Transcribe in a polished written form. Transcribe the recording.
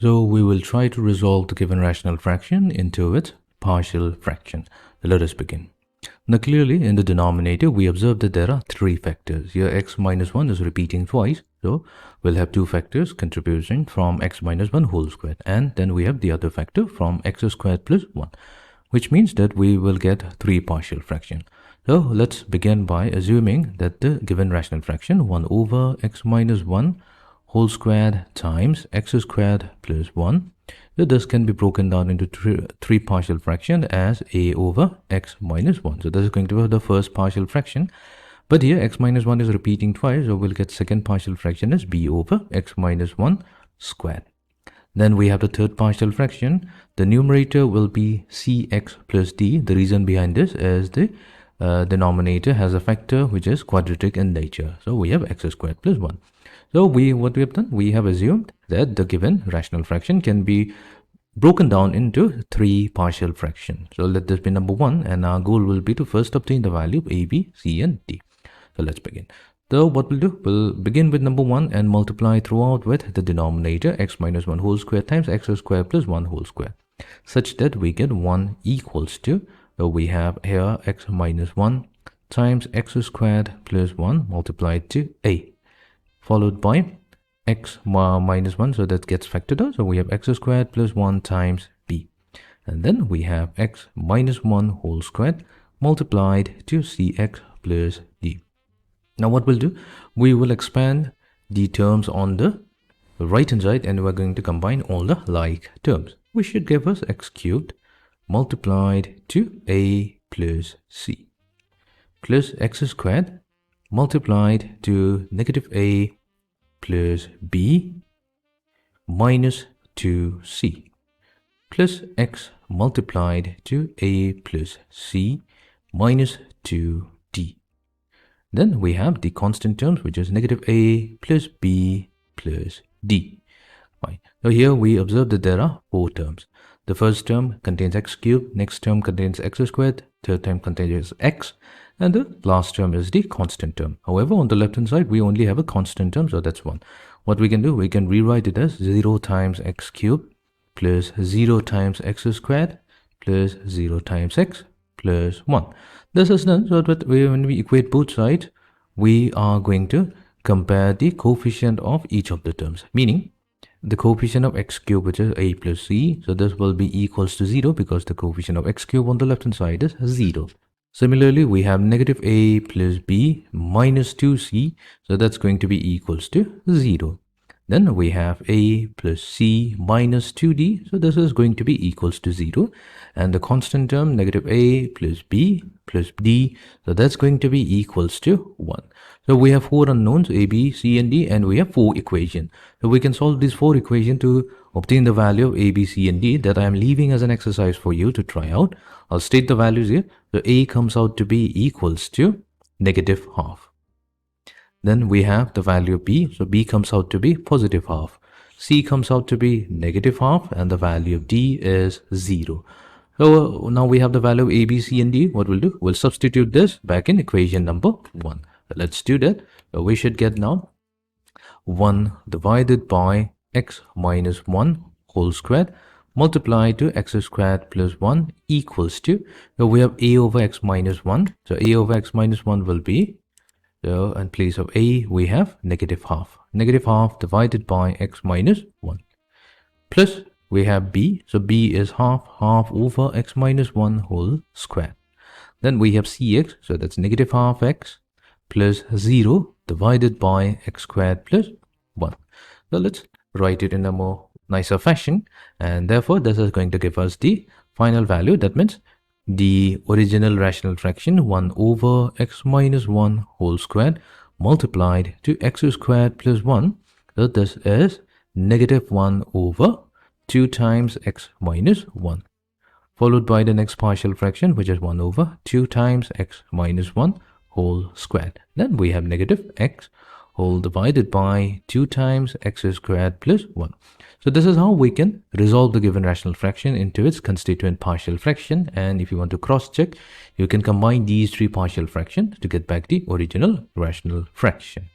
So we will try to resolve the given rational fraction into its partial fraction. Let us begin. Now clearly in the denominator we observe that there are three factors. Here x minus 1 is repeating twice. So we'll have two factors contributing from x minus 1 whole squared. And then we have the other factor from x squared plus 1. Which means that we will get three partial fractions. So let's begin by assuming that the given rational fraction 1 over x minus 1 whole squared times x squared plus 1. So this can be broken down into three partial fractions as a over x minus 1. So this is going to be the first partial fraction. But here x minus 1 is repeating twice, so we'll get second partial fraction as b over x minus 1 squared. Then we have the third partial fraction. The numerator will be cx plus d. The reason behind this is the denominator has a factor which is quadratic in nature. So we have x squared plus 1. So what we have done, we have assumed that the given rational fraction can be broken down into three partial fractions. So let this be number 1, and our goal will be to first obtain the value of a, b, c and d. So let's begin. So what we'll do, we'll begin with number 1 and multiply throughout with the denominator x minus 1 whole square times x squared plus 1 whole square, such that we get 1 equals to, so we have here x minus 1 times x squared plus 1 multiplied to a, followed by x minus 1, so that gets factored out. So we have x squared plus 1 times b. And then we have x minus 1 whole squared multiplied to cx plus d. Now what we'll do, we will expand the terms on the right hand side and we're going to combine all the like terms, which should give us x cubed multiplied to a plus c plus x squared multiplied to negative a plus b minus 2c plus x multiplied to a plus c minus 2d. Then we have the constant terms, which is negative a plus b plus d. Fine. So here we observe that there are four terms. The first term contains x cubed, next term contains x squared, third term contains x, and the last term is the constant term. However, on the left hand side, we only have a constant term, so that's 1. What we can do, we can rewrite it as 0 times x cubed plus 0 times x squared plus 0 times x plus 1. This is done so that when we equate both sides, we are going to compare the coefficient of each of the terms, meaning the coefficient of x cubed, which is a plus c, so this will be equals to 0 because the coefficient of x cubed on the left hand side is 0. Similarly, we have negative a plus b minus 2c, so that's going to be equals to 0. Then we have a plus c minus 2d, so this is going to be equals to 0. And the constant term negative a plus b plus d, so that's going to be equals to 1. So we have four unknowns a, b, c and d, and we have four equations. So we can solve these four equations to obtain the value of a, b, c and d that I am leaving as an exercise for you to try out. I'll state the values here. So a comes out to be equals to negative half. Then we have the value of b, so b comes out to be positive half. C comes out to be negative half, and the value of d is 0. So now we have the value of a, b, c and d. What we'll do, we'll substitute this back in equation number 1. Let's do that. So we should get now 1 divided by x minus 1 whole squared multiplied to x squared plus 1 equals to, so we have a over x minus 1. So a over x minus 1 will be, so in place of a, we have negative half. Negative half divided by x minus 1. Plus we have b, so b is half over x minus 1 whole square. Then we have cx, so that's negative half x plus 0 divided by x squared plus 1. So let's write it in a more nicer fashion, and therefore this is going to give us the final value. That means the original rational fraction 1 over x minus 1 whole squared multiplied to x squared plus 1. So this is negative 1 over 2 times x minus 1, followed by the next partial fraction, which is 1 over 2 times x minus 1 whole squared. Then we have negative x whole divided by 2 times x squared plus 1. So this is how we can resolve the given rational fraction into its constituent partial fraction. And if you want to cross-check, you can combine these three partial fractions to get back the original rational fraction.